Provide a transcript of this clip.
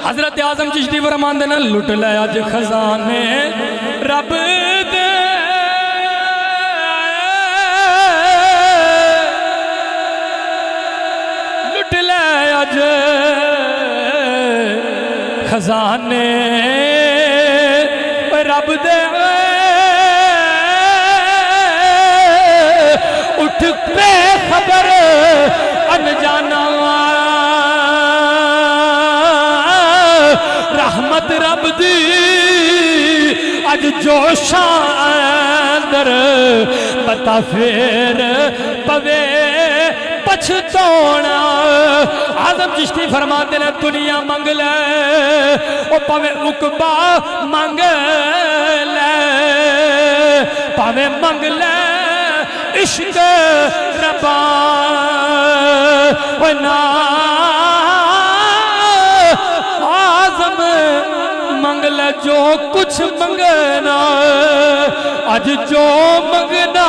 حضرت اعظم چشتی فرماندے نے لٹ لے اج خزانے رب دے لٹ لے اج خزانے رب دے اٹھ بے خبر انجانا رحمت رب دی اج جوشاں اندر پتا پھر پوے پچھتونا اعظم چشتی فرماتے نے دنیا منگ لے او پوے عقبہ منگ لے پوے منگ لے عشق ربا اعظم منگ لے جو کچھ منگنا اج جو منگنا